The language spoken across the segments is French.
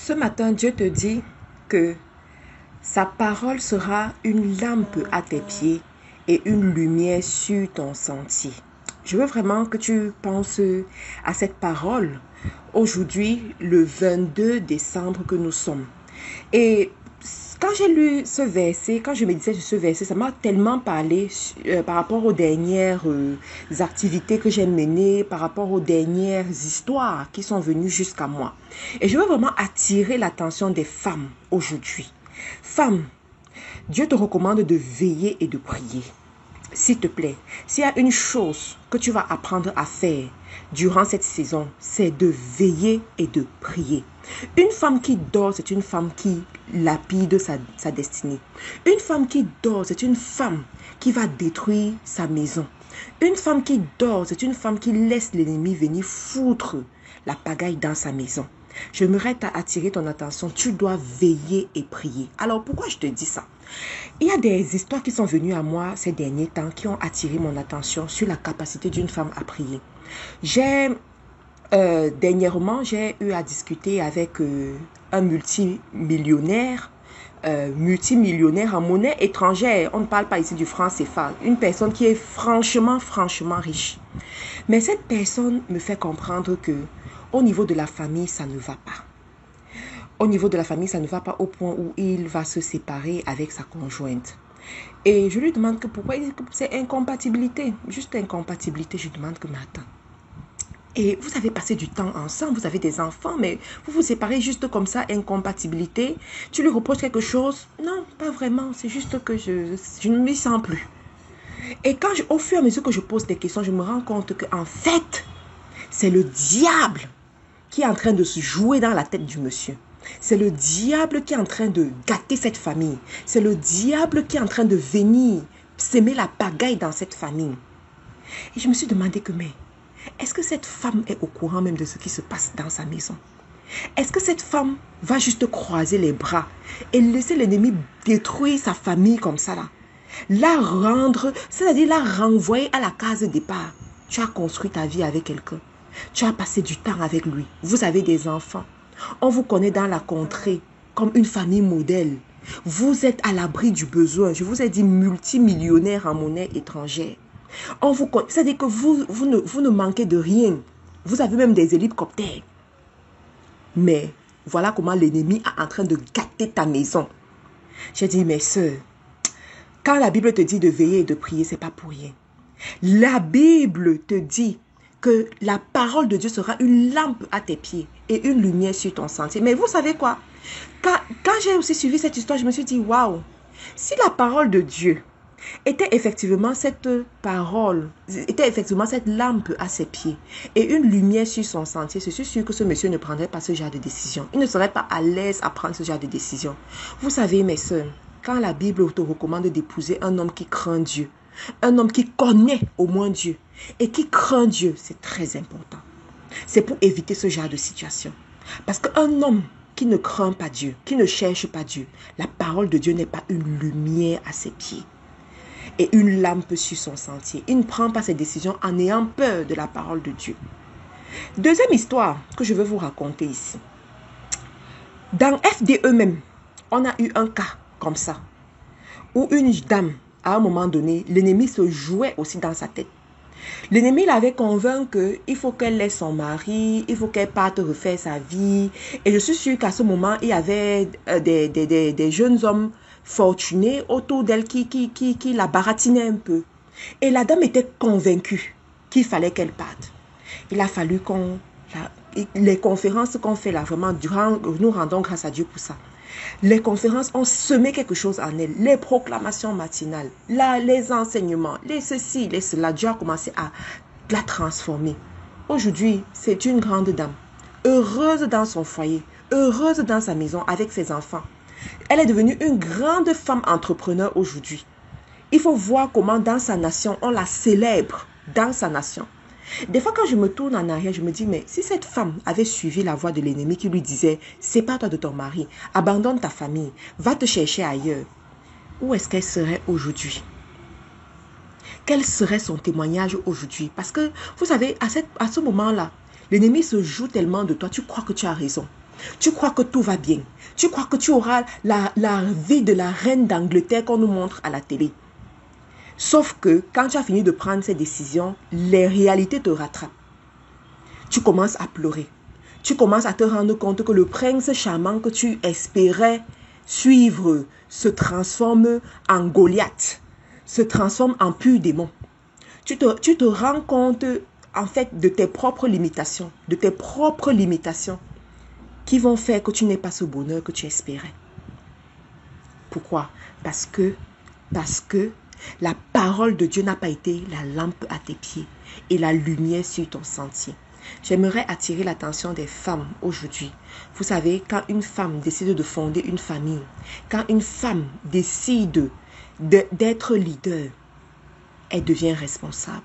Ce matin, Dieu te dit que sa parole sera une lampe à tes pieds et une lumière sur ton sentier. Je veux vraiment que tu penses à cette parole aujourd'hui, le 22 décembre que nous sommes. Et quand j'ai lu ce verset, quand je méditais sur ce verset, ça m'a tellement parlé par rapport aux dernières activités que j'ai menées, par rapport aux dernières histoires qui sont venues jusqu'à moi. Et je veux vraiment attirer l'attention des femmes aujourd'hui. Femmes, Dieu te recommande de veiller et de prier. S'il te plaît, s'il y a une chose que tu vas apprendre à faire durant cette saison, c'est de veiller et de prier. Une femme qui dort, c'est une femme qui lapide sa destinée. Une femme qui dort, c'est une femme qui va détruire sa maison. Une femme qui dort, c'est une femme qui laisse l'ennemi venir foutre la pagaille dans sa maison. J'aimerais t'attirer ton attention, tu dois veiller et prier. Alors pourquoi je te dis ça? Il y a des histoires qui sont venues à moi ces derniers temps qui ont attiré mon attention sur la capacité d'une femme à prier. Dernièrement, j'ai eu à discuter avec un multimillionnaire en monnaie étrangère. On ne parle pas ici du franc CFA. Une personne qui est franchement riche. Mais cette personne me fait comprendre que au niveau de la famille, ça ne va pas. Au niveau de la famille, ça ne va pas au point où il va se séparer avec sa conjointe. Et je lui demande que pourquoi il dit que c'est incompatibilité. Juste incompatibilité. Je lui demande que mais attends. Et vous avez passé du temps ensemble, vous avez des enfants, mais vous vous séparez juste comme ça, incompatibilité. Tu lui reproches quelque chose? Non, pas vraiment. C'est juste que je ne m'y sens plus. Et au fur et à mesure que je pose des questions, je me rends compte qu'en fait, c'est le diable qui est en train de se jouer dans la tête du monsieur. C'est le diable qui est en train de gâter cette famille. C'est le diable qui est en train de venir s'aimer la pagaille dans cette famille. Et je me suis demandé que, mais est-ce que cette femme est au courant même de ce qui se passe dans sa maison? Est-ce que cette femme va juste croiser les bras et laisser l'ennemi détruire sa famille comme ça là? La rendre, c'est-à-dire la renvoyer à la case départ. Tu as construit ta vie avec quelqu'un. Tu as passé du temps avec lui. Vous avez des enfants. On vous connaît dans la contrée comme une famille modèle. Vous êtes à l'abri du besoin. Je vous ai dit multimillionnaire en monnaie étrangère. On vous connaît. C'est-à-dire que vous ne manquez de rien. Vous avez même des hélicoptères. Mais voilà comment l'ennemi est en train de gâter ta maison. J'ai dit, mes sœurs, quand la Bible te dit de veiller et de prier, ce n'est pas pour rien. La Bible te dit que la parole de Dieu sera une lampe à tes pieds et une lumière sur ton sentier. Mais vous savez quoi? Quand j'ai aussi suivi cette histoire, je me suis dit, waouh, si la parole de Dieu était effectivement cette parole, était effectivement cette lampe à ses pieds et une lumière sur son sentier, je suis sûr que ce monsieur ne prendrait pas ce genre de décision. Il ne serait pas à l'aise à prendre ce genre de décision. Vous savez, mes sœurs, quand la Bible te recommande d'épouser un homme qui craint Dieu, un homme qui connaît au moins Dieu et qui craint Dieu, c'est très important. C'est pour éviter ce genre de situation. Parce qu'un homme qui ne craint pas Dieu, qui ne cherche pas Dieu, la parole de Dieu n'est pas une lumière à ses pieds et une lampe sur son sentier. Il ne prend pas ses décisions en ayant peur de la parole de Dieu. Deuxième histoire que je veux vous raconter ici. Dans FDE même, on a eu un cas comme ça, où une dame, à un moment donné, l'ennemi se jouait aussi dans sa tête. L'ennemi l'avait convaincu qu'il faut qu'elle laisse son mari, il faut qu'elle parte refaire sa vie. Et je suis sûre qu'à ce moment, il y avait des jeunes hommes fortunés autour d'elle qui la baratinaient un peu. Et la dame était convaincue qu'il fallait qu'elle parte. Il a fallu les conférences qu'on fait là, vraiment, nous rendons grâce à Dieu pour ça. Les conférences ont semé quelque chose en elle. Les proclamations matinales, les enseignements, les ceci, les cela. Dieu a commencé à la transformer. Aujourd'hui, c'est une grande dame, heureuse dans son foyer, heureuse dans sa maison avec ses enfants. Elle est devenue une grande femme entrepreneur aujourd'hui. Il faut voir comment dans sa nation, on la célèbre dans sa nation. Des fois, quand je me tourne en arrière, je me dis, mais si cette femme avait suivi la voix de l'ennemi qui lui disait, sépare-toi de ton mari, abandonne ta famille, va te chercher ailleurs, où est-ce qu'elle serait aujourd'hui? Quel serait son témoignage aujourd'hui? Parce que, vous savez, à ce moment-là, l'ennemi se joue tellement de toi, tu crois que tu as raison. Tu crois que tout va bien. Tu crois que tu auras la vie de la reine d'Angleterre qu'on nous montre à la télé. Sauf que quand tu as fini de prendre ces décisions, les réalités te rattrapent. Tu commences à pleurer. Tu commences à te rendre compte que le prince charmant que tu espérais suivre se transforme en Goliath, se transforme en pur démon. Tu te rends compte en fait de tes propres limitations, qui vont faire que tu n'aies pas ce bonheur que tu espérais. Pourquoi? Parce que la parole de Dieu n'a pas été la lampe à tes pieds et la lumière sur ton sentier. J'aimerais attirer l'attention des femmes aujourd'hui. Vous savez, quand une femme décide de fonder une famille, quand une femme décide d'être leader, elle devient responsable.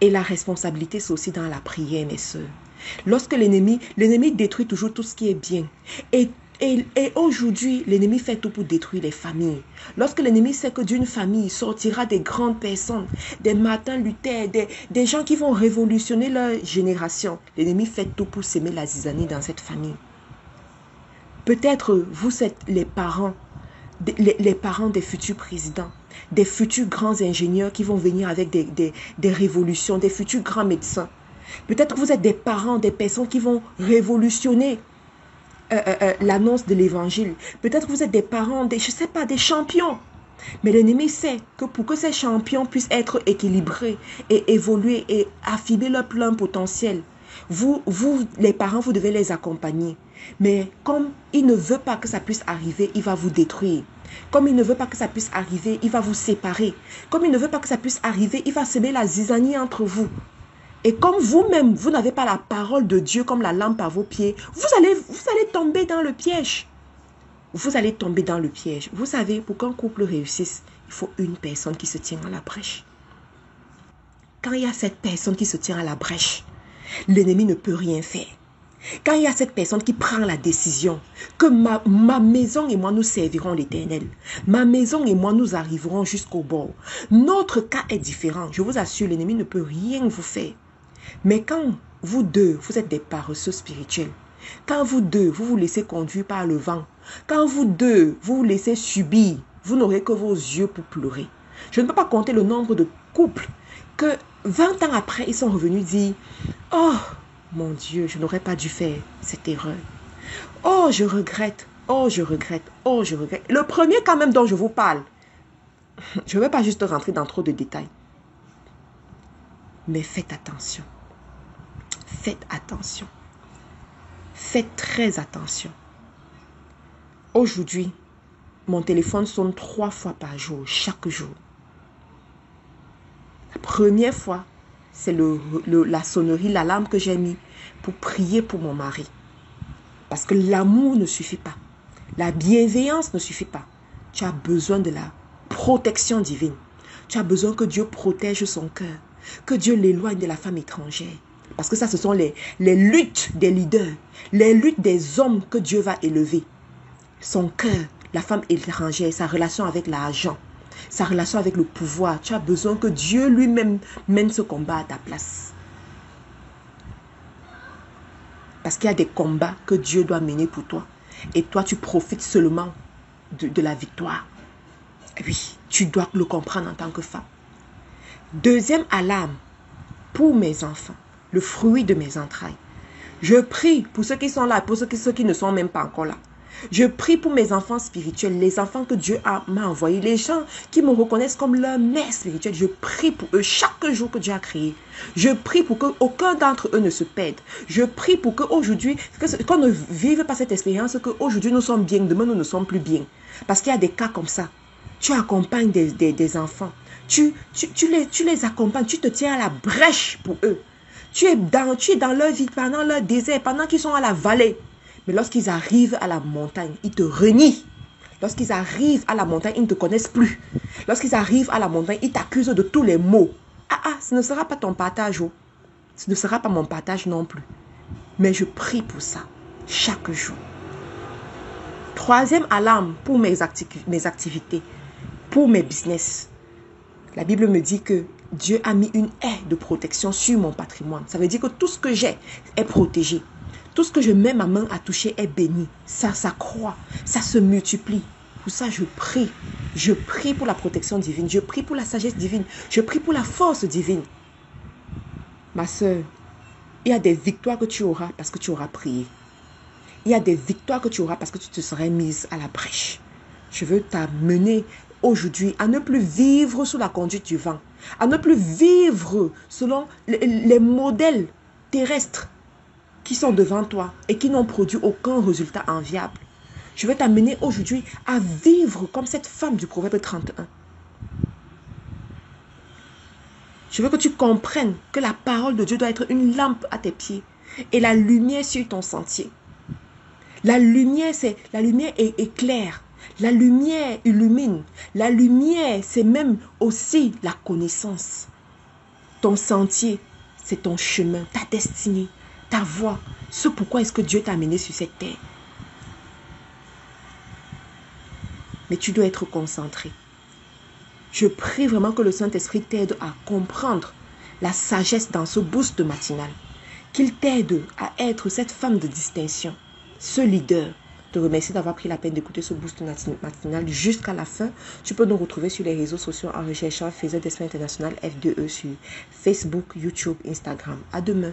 Et la responsabilité, c'est aussi dans la prière, mes soeurs. Lorsque l'ennemi détruit toujours tout ce qui est bien. Et aujourd'hui, l'ennemi fait tout pour détruire les familles. Lorsque l'ennemi sait que d'une famille sortira des grandes personnes, des Martin Luther, des gens qui vont révolutionner leur génération, l'ennemi fait tout pour s'aimer la zizanie dans cette famille. Peut-être vous êtes les parents des futurs présidents, des futurs grands ingénieurs qui vont venir avec des révolutions, des futurs grands médecins. Peut-être que vous êtes des parents, des personnes qui vont révolutionner l'annonce de l'évangile. Peut-être que vous êtes des parents, des champions. Mais l'ennemi sait que pour que ces champions puissent être équilibrés et évoluer et affiner leur plein potentiel, vous, les parents, vous devez les accompagner. Mais comme il ne veut pas que ça puisse arriver, il va vous détruire. Comme il ne veut pas que ça puisse arriver, il va vous séparer. Comme il ne veut pas que ça puisse arriver, il va semer la zizanie entre vous. Et comme vous-même, vous n'avez pas la parole de Dieu comme la lampe à vos pieds, vous allez tomber dans le piège. Vous allez tomber dans le piège. Vous savez, pour qu'un couple réussisse, il faut une personne qui se tient à la brèche. Quand il y a cette personne qui se tient à la brèche, l'ennemi ne peut rien faire. Quand il y a cette personne qui prend la décision que ma maison et moi nous servirons l'Éternel, ma maison et moi nous arriverons jusqu'au bord. Notre cas est différent. Je vous assure, l'ennemi ne peut rien vous faire. Mais quand vous deux, vous êtes des paresseux spirituels, quand vous deux, vous vous laissez conduire par le vent, quand vous deux, vous vous laissez subir, vous n'aurez que vos yeux pour pleurer. Je ne peux pas compter le nombre de couples que 20 ans après, ils sont revenus dire « Oh, mon Dieu, je n'aurais pas dû faire cette erreur. Oh, je regrette. Oh, je regrette. Oh, je regrette. » Le premier quand même dont je vous parle, je ne vais pas juste rentrer dans trop de détails. Mais faites attention. Faites attention. Faites très attention. Aujourd'hui, mon téléphone sonne 3 fois par jour, chaque jour. La première fois, c'est la sonnerie, l'alarme que j'ai mis pour prier pour mon mari. Parce que l'amour ne suffit pas. La bienveillance ne suffit pas. Tu as besoin de la protection divine. Tu as besoin que Dieu protège son cœur. Que Dieu l'éloigne de la femme étrangère. Parce que ça, ce sont les luttes des leaders. Les luttes des hommes que Dieu va élever. Son cœur, la femme étrangère, sa relation avec l'argent, sa relation avec le pouvoir. Tu as besoin que Dieu lui-même mène ce combat à ta place. Parce qu'il y a des combats que Dieu doit mener pour toi. Et toi, tu profites seulement de la victoire. Oui, tu dois le comprendre en tant que femme. Deuxième alarme pour mes enfants, le fruit de mes entrailles. Je prie pour ceux qui sont là, pour ceux qui ne sont même pas encore là. Je prie pour mes enfants spirituels, les enfants que Dieu m'a envoyés, les gens qui me reconnaissent comme leur mère spirituelle. Je prie pour eux chaque jour que Dieu a créé. Je prie pour qu'aucun d'entre eux ne se perde. Je prie pour qu'aujourd'hui, qu'on ne vive pas cette expérience qu'aujourd'hui nous sommes bien, demain nous ne sommes plus bien. Parce qu'il y a des cas comme ça. Tu accompagnes des enfants. Tu les accompagnes, tu te tiens à la brèche pour eux. Tu es dans leur vie, pendant leur désert, pendant qu'ils sont à la vallée. Mais lorsqu'ils arrivent à la montagne, ils te renient. Lorsqu'ils arrivent à la montagne, ils ne te connaissent plus. Lorsqu'ils arrivent à la montagne, ils t'accusent de tous les maux. Ce ne sera pas ton partage. Oh. Ce ne sera pas mon partage non plus. Mais je prie pour ça, chaque jour. Troisième alarme pour mes activités, pour mes business. La Bible me dit que Dieu a mis une haie de protection sur mon patrimoine. Ça veut dire que tout ce que j'ai est protégé. Tout ce que je mets ma main à toucher est béni. Ça s'accroît, ça se multiplie. Pour ça, je prie. Je prie pour la protection divine. Je prie pour la sagesse divine. Je prie pour la force divine. Ma soeur, il y a des victoires que tu auras parce que tu auras prié. Il y a des victoires que tu auras parce que tu te serais mise à la brèche. Je veux t'amener aujourd'hui à ne plus vivre sous la conduite du vent, à ne plus vivre selon les modèles terrestres qui sont devant toi et qui n'ont produit aucun résultat enviable. Je veux t'amener aujourd'hui à vivre comme cette femme du Proverbe 31. Je veux que tu comprennes que la parole de Dieu doit être une lampe à tes pieds et la lumière sur ton sentier. La lumière est claire. La lumière illumine. La lumière, c'est même aussi la connaissance. Ton sentier, c'est ton chemin, ta destinée, ta voie. Ce pourquoi est-ce que Dieu t'a amené sur cette terre. Mais tu dois être concentré. Je prie vraiment que le Saint-Esprit t'aide à comprendre la sagesse dans ce boost matinal. Qu'il t'aide à être cette femme de distinction, ce leader. Je te remercie d'avoir pris la peine d'écouter ce boost matinal jusqu'à la fin. Tu peux nous retrouver sur les réseaux sociaux en recherchant Faiseur d'Espoir International F2E sur Facebook, YouTube, Instagram. À demain.